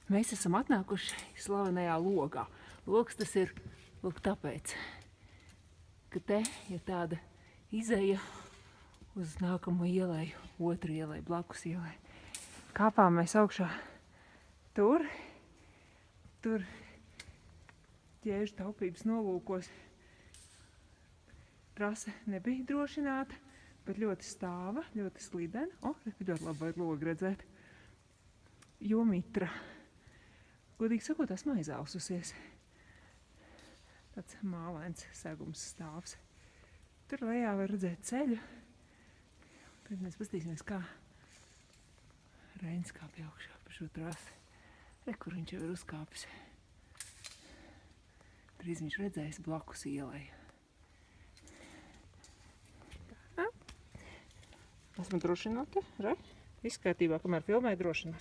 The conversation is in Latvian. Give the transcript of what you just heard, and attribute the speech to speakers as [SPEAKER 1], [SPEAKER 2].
[SPEAKER 1] Mēs esam atnākuši slavenajā logā. Logs tas ir, lūk, tāpēc, ka te ir tāda izeja uz nākamo ielēju, otru ielēju, blakus ielēju. Kāpām mēs augšā tur ķēžu taupības nolūkos. Trase nebija drošināta, bet ļoti stāva, ļoti slidena. Ļoti labi var logu redzēt. Jo mitra. Godīgi sakot, esmu aizaususies. Tāds mālains segums stāvs. Tur lejā var redzēt ceļu. Tad mēs pastīsimies, kā Reinis kāpj augšā pa šo trasi. Re, kur viņš jau ir uzkāpis. Drīz viņš redzēs blakus ielēju. Esmu drošināta, re? Viss kārtībā, kamēr filmēju drošinās.